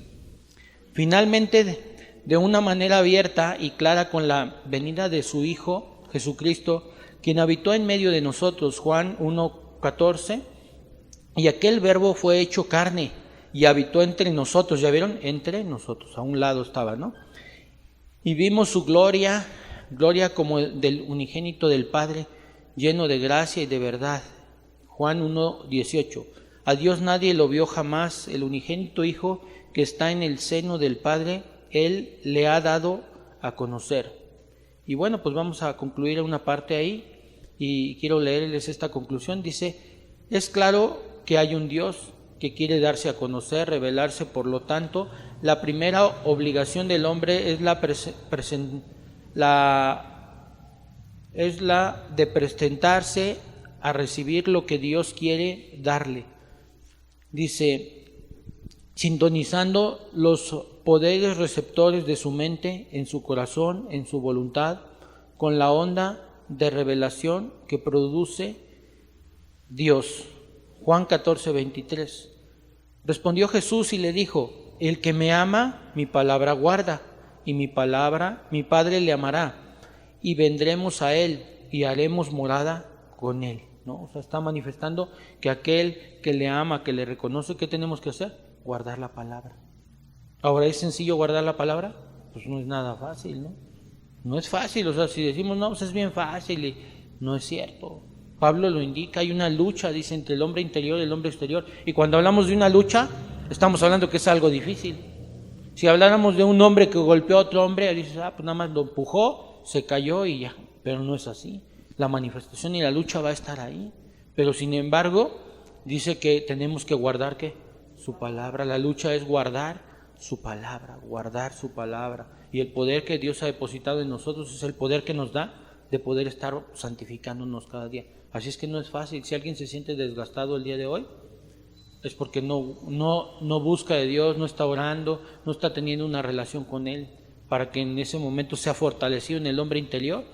Finalmente, de una manera abierta y clara con la venida de su Hijo, Jesucristo, quien habitó en medio de nosotros, Juan 1:14, y aquel verbo fue hecho carne y habitó entre nosotros, ¿ya vieron? Entre nosotros, a un lado estaba, ¿no? Y vimos su gloria, gloria como del unigénito del Padre, lleno de gracia y de verdad. Juan 1:18. A Dios nadie lo vio jamás, el unigénito Hijo que está en el seno del Padre, Él le ha dado a conocer. Y bueno, pues vamos a concluir una parte ahí y quiero leerles esta conclusión. Dice, es claro que hay un Dios que quiere darse a conocer, revelarse, por lo tanto, la primera obligación del hombre es la de presentarse a recibir lo que Dios quiere darle. Dice, sintonizando los poderes receptores de su mente, en su corazón, en su voluntad, con la onda de revelación que produce Dios. Juan 14:23. Respondió Jesús y le dijo, el que me ama, mi palabra guarda, y mi Padre le amará, y vendremos a él y haremos morada con él. ¿No? O sea, está manifestando que aquel que le ama, que le reconoce, ¿qué tenemos que hacer? Guardar la palabra. Ahora, ¿es sencillo guardar la palabra? Pues no es nada fácil, ¿no? No es fácil, o sea, si decimos, no, pues es bien fácil, y no es cierto. Pablo lo indica, hay una lucha, dice, entre el hombre interior y el hombre exterior. Y cuando hablamos de una lucha, estamos hablando que es algo difícil. Si habláramos de un hombre que golpeó a otro hombre, dices, pues nada más lo empujó, se cayó y ya. Pero no es así. La manifestación y la lucha va a estar ahí. Pero sin embargo, dice que tenemos que guardar ¿qué? Su palabra. La lucha es guardar su palabra, guardar su palabra. Y el poder que Dios ha depositado en nosotros es el poder que nos da de poder estar santificándonos cada día. Así es que no es fácil. Si alguien se siente desgastado el día de hoy, es porque no busca de Dios, no está orando, no está teniendo una relación con Él, para que en ese momento sea fortalecido en el hombre interior.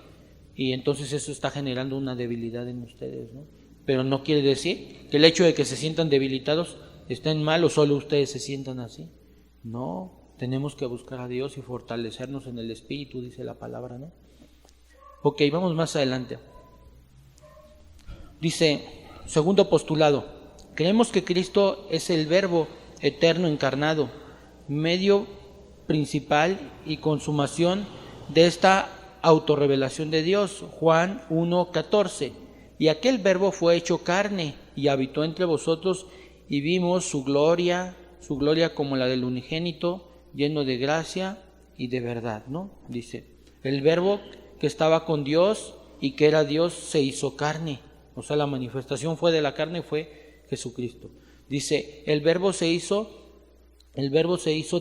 Y entonces eso está generando una debilidad en ustedes, ¿no? Pero no quiere decir que el hecho de que se sientan debilitados estén mal o solo ustedes se sientan así. No, tenemos que buscar a Dios y fortalecernos en el Espíritu, dice la palabra, ¿no? Ok, vamos más adelante. Dice, segundo postulado, creemos que Cristo es el Verbo eterno encarnado, medio principal y consumación de esta autorrevelación de Dios. Juan 1:14. Y aquel Verbo fue hecho carne y habitó entre vosotros y vimos su gloria como la del unigénito, lleno de gracia y de verdad, ¿no? Dice, el Verbo que estaba con Dios y que era Dios se hizo carne. O sea, la manifestación fue de la carne, fue Jesucristo. Dice, el verbo se hizo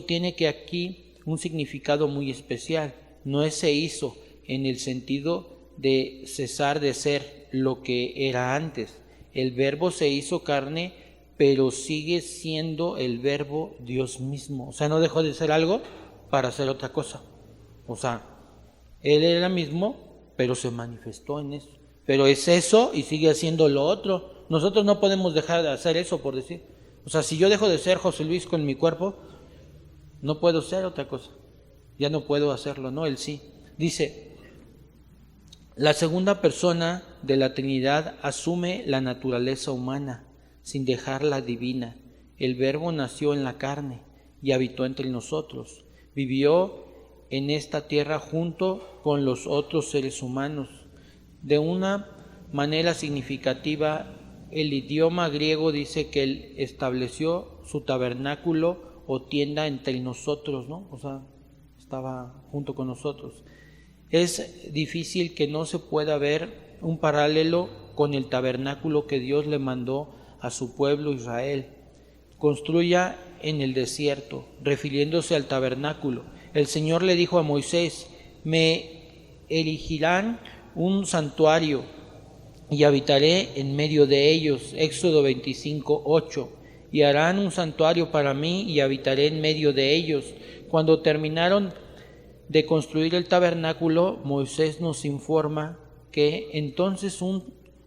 tiene que aquí un significado muy especial. No es se hizo, en el sentido de cesar de ser lo que era antes. El Verbo se hizo carne, pero sigue siendo el Verbo Dios mismo. O sea, no dejó de ser algo para hacer otra cosa. O sea, Él era mismo, pero se manifestó en eso. Pero es eso y sigue haciendo lo otro. Nosotros no podemos dejar de hacer eso, por decir. O sea, si yo dejo de ser José Luis con mi cuerpo, no puedo ser otra cosa. Ya no puedo hacerlo, ¿no? Él sí. Dice, la segunda persona de la Trinidad asume la naturaleza humana, sin dejarla divina. El Verbo nació en la carne y habitó entre nosotros. Vivió en esta tierra junto con los otros seres humanos. De una manera significativa, el idioma griego dice que Él estableció su tabernáculo o tienda entre nosotros, ¿no? O sea, estaba junto con nosotros. Es difícil que no se pueda ver un paralelo con el tabernáculo que Dios le mandó a su pueblo Israel. Construya en el desierto, refiriéndose al tabernáculo. El Señor le dijo a Moisés, me erigirán un santuario y habitaré en medio de ellos. Éxodo 25:8. Y harán un santuario para mí y habitaré en medio de ellos. Cuando terminaron de construir el tabernáculo, Moisés nos informa que entonces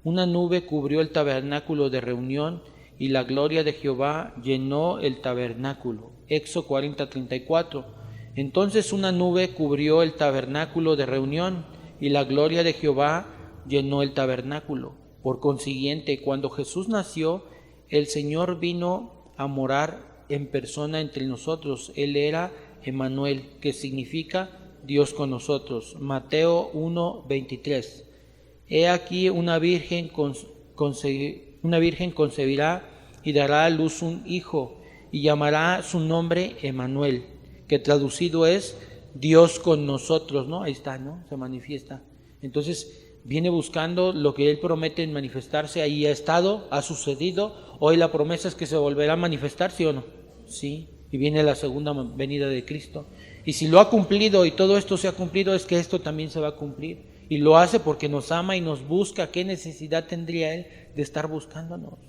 una nube cubrió el tabernáculo de reunión y la gloria de Jehová llenó el tabernáculo. Éxodo 40:34. Entonces una nube cubrió el tabernáculo de reunión y la gloria de Jehová llenó el tabernáculo. Por consiguiente, cuando Jesús nació, el Señor vino a morar en persona entre nosotros. Él era Emmanuel, que significa Dios con nosotros. Mateo 1:23. He aquí una virgen concebirá y dará a luz un hijo y llamará su nombre Emmanuel, que traducido es Dios con nosotros, ¿no? Ahí está, ¿no? Se manifiesta. Entonces viene buscando lo que Él promete en manifestarse. Ahí ha estado, ha sucedido. Hoy la promesa es que se volverá a manifestar, ¿sí o no? Sí. Y viene la segunda venida de Cristo. Y si lo ha cumplido y todo esto se ha cumplido, es que esto también se va a cumplir. Y lo hace porque nos ama y nos busca. ¿Qué necesidad tendría Él de estar buscándonos?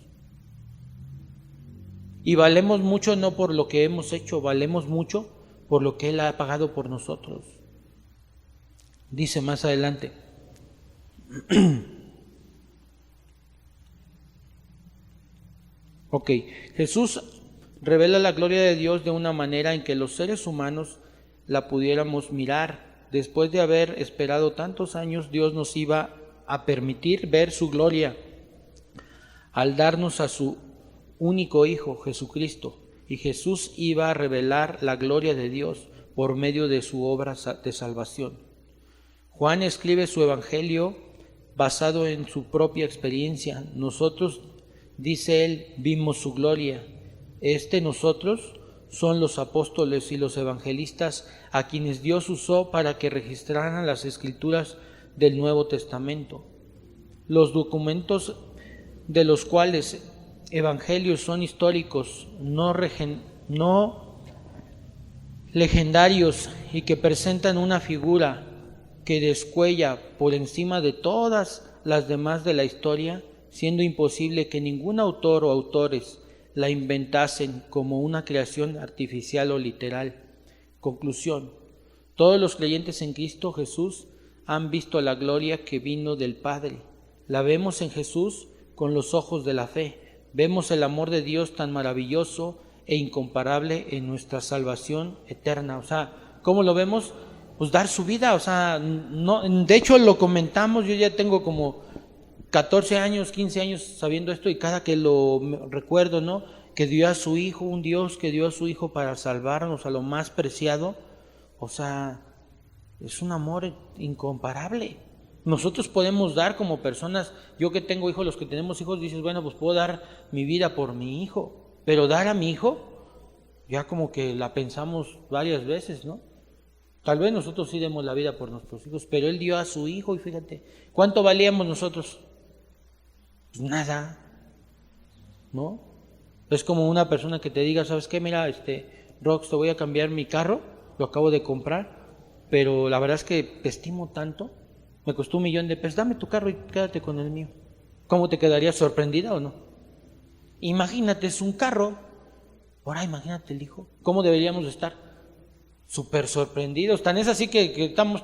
Y valemos mucho no por lo que hemos hecho, valemos mucho por lo que Él ha pagado por nosotros. Dice más adelante. Ok, Jesús revela la gloria de Dios de una manera en que los seres humanos la pudiéramos mirar. Después de haber esperado tantos años, Dios nos iba a permitir ver su gloria al darnos a su único Hijo, Jesucristo. Y Jesús iba a revelar la gloria de Dios por medio de su obra de salvación. Juan escribe su evangelio basado en su propia experiencia. Nosotros, dice él, vimos su gloria. Nosotros son los apóstoles y los evangelistas a quienes Dios usó para que registraran las escrituras del Nuevo Testamento. Los documentos de los cuales evangelios son históricos, no legendarios, y que presentan una figura que descuella por encima de todas las demás de la historia, siendo imposible que ningún autor o autores la inventasen como una creación artificial o literal. Conclusión: todos los creyentes en Cristo Jesús han visto la gloria que vino del Padre. La vemos en Jesús con los ojos de la fe. Vemos el amor de Dios tan maravilloso e incomparable en nuestra salvación eterna. O sea, ¿cómo lo vemos? Pues dar su vida. O sea, no, de hecho lo comentamos, yo ya tengo como 14 años, 15 años sabiendo esto, y cada que lo recuerdo, ¿no? Que dio a su Hijo, un Dios que dio a su Hijo para salvarnos a lo más preciado. O sea, es un amor incomparable. Nosotros podemos dar como personas, yo que tengo hijos, los que tenemos hijos, dices, bueno, pues puedo dar mi vida por mi hijo, pero dar a mi hijo, ya como que la pensamos varias veces, ¿no? Tal vez nosotros sí demos la vida por nuestros hijos, pero Él dio a su Hijo, y fíjate, ¿cuánto valíamos nosotros? Pues nada, ¿no? Es como una persona que te diga, ¿sabes qué? Mira, Rox, te voy a cambiar mi carro, lo acabo de comprar, pero la verdad es que te estimo tanto, me costó $1,000,000, dame tu carro y quédate con el mío. ¿Cómo te quedarías, sorprendida o no? Imagínate, es un carro, ahora imagínate el hijo, ¿cómo deberíamos estar? Súper sorprendidos, tan es así que estamos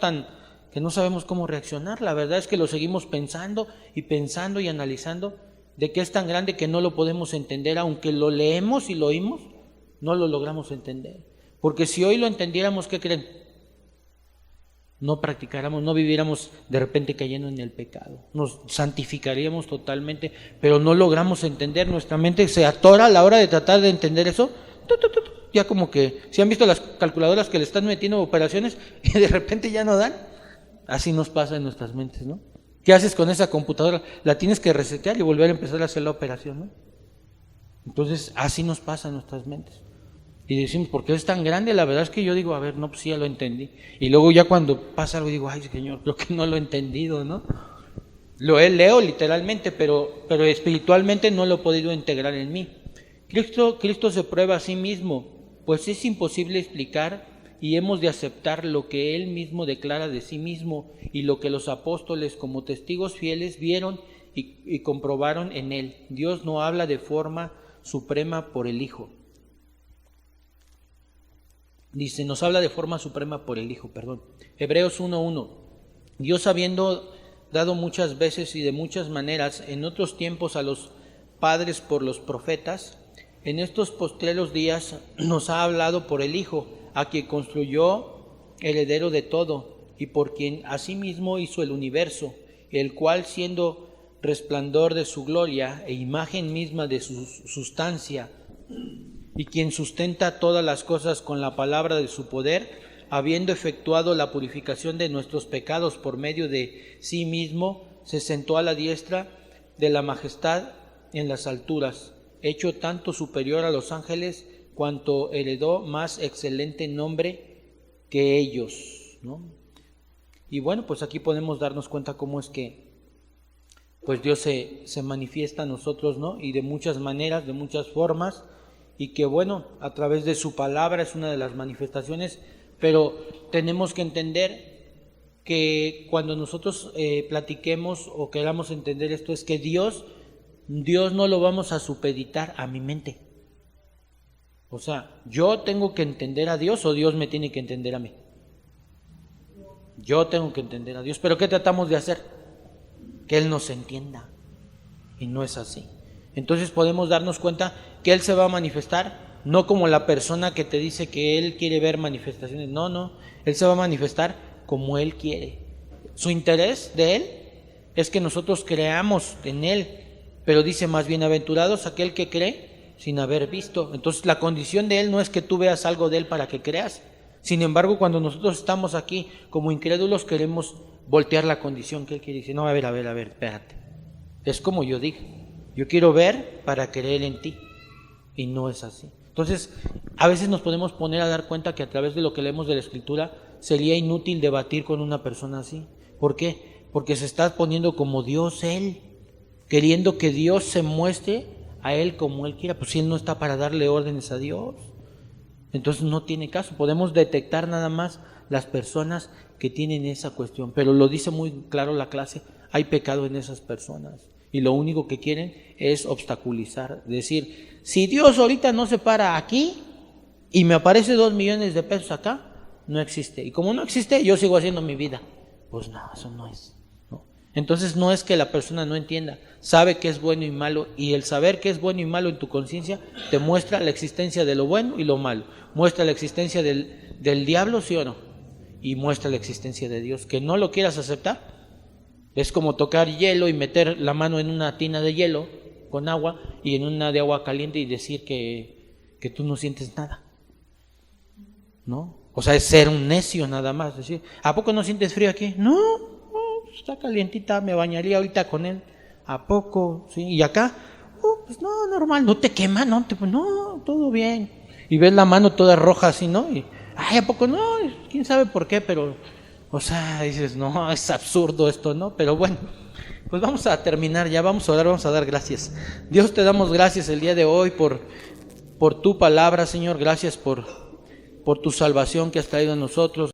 que no sabemos cómo reaccionar. La verdad es que lo seguimos pensando y analizando, de que es tan grande que no lo podemos entender, aunque lo leemos y lo oímos, no lo logramos entender. Porque si hoy lo entendiéramos, ¿qué creen? No practicáramos, no viviéramos de repente cayendo en el pecado, nos santificaríamos totalmente, pero no logramos entender, nuestra mente se atora a la hora de tratar de entender eso, ya como que, si han visto las calculadoras que le están metiendo operaciones y de repente ya no dan, así nos pasa en nuestras mentes, ¿no? ¿Qué haces con esa computadora? La tienes que resetear y volver a empezar a hacer la operación, ¿no? Entonces así nos pasa en nuestras mentes. Y decimos, ¿por qué es tan grande? La verdad es que yo digo, a ver, no, pues sí, ya lo entendí. Y luego ya cuando pasa algo digo, ay Señor, creo que no lo he entendido, ¿no? Leo literalmente, pero espiritualmente no lo he podido integrar en mí. Cristo se prueba a sí mismo, pues es imposible explicar y hemos de aceptar lo que Él mismo declara de sí mismo y lo que los apóstoles como testigos fieles vieron y comprobaron en Él. Dios no habla de forma suprema por el Hijo. Dice, nos habla de forma suprema por el Hijo, perdón. Hebreos 1:1. Dios, habiendo dado muchas veces y de muchas maneras en otros tiempos a los padres por los profetas, en estos postreros días nos ha hablado por el Hijo, a quien construyó heredero de todo, y por quien asimismo hizo el universo, el cual, siendo resplandor de su gloria e imagen misma de su sustancia, y quien sustenta todas las cosas con la palabra de su poder, habiendo efectuado la purificación de nuestros pecados por medio de sí mismo, se sentó a la diestra de la majestad en las alturas, hecho tanto superior a los ángeles, cuanto heredó más excelente nombre que ellos, ¿no? Y bueno, pues aquí podemos darnos cuenta cómo es que pues Dios se manifiesta a nosotros, ¿no? Y de muchas maneras, de muchas formas, y que bueno, a través de su palabra es una de las manifestaciones, pero tenemos que entender que cuando nosotros platiquemos o queramos entender esto, es que Dios no lo vamos a supeditar a mi mente. O sea, yo tengo que entender a Dios o Dios me tiene que entender a mí. Yo tengo que entender a Dios, pero ¿qué tratamos de hacer? Que Él nos entienda, y no es así. Entonces podemos darnos cuenta que Él se va a manifestar, no como la persona que te dice que Él quiere ver manifestaciones, no, Él se va a manifestar como Él quiere. Su interés de Él es que nosotros creamos en Él, pero dice, más bienaventurados aquel que cree sin haber visto. Entonces la condición de Él no es que tú veas algo de Él para que creas. Sin embargo, cuando nosotros estamos aquí como incrédulos, queremos voltear la condición que Él quiere. Dice, no, a ver, espérate. Es como yo dije. Yo quiero ver para creer en ti, y no es así. Entonces, a veces nos podemos poner a dar cuenta que a través de lo que leemos de la Escritura sería inútil debatir con una persona así. ¿Por qué? Porque se está poniendo como Dios Él, queriendo que Dios se muestre a Él como Él quiera. Pues si Él no está para darle órdenes a Dios, entonces no tiene caso. Podemos detectar nada más las personas que tienen esa cuestión, pero lo dice muy claro la clase, hay pecado en esas personas. Y lo único que quieren es obstaculizar, decir, si Dios ahorita no se para aquí y me aparece 2 millones de pesos acá, no existe. Y como no existe, yo sigo haciendo mi vida. Pues no, eso no es, ¿no? Entonces no es que la persona no entienda, sabe que es bueno y malo, y el saber que es bueno y malo en tu conciencia te muestra la existencia de lo bueno y lo malo, muestra la existencia del diablo, sí o no, y muestra la existencia de Dios. Que no lo quieras aceptar es como tocar hielo y meter la mano en una tina de hielo con agua y en una de agua caliente y decir que tú no sientes nada, ¿no? O sea, es ser un necio nada más. Decir, ¿a poco no sientes frío aquí? No, está calientita, me bañaría ahorita con él. ¿A poco? ¿Sí? ¿Y acá? Pues no, normal, no te quema, no, todo bien. Y ves la mano toda roja así, ¿no? Y, ay, ¿a poco no? ¿Quién sabe por qué? Pero... o sea, dices, no, es absurdo esto, ¿no? Pero bueno, pues vamos a terminar ya, vamos a orar, vamos a dar gracias. Dios, te damos gracias el día de hoy por tu palabra, Señor. Gracias por tu salvación que has traído a nosotros.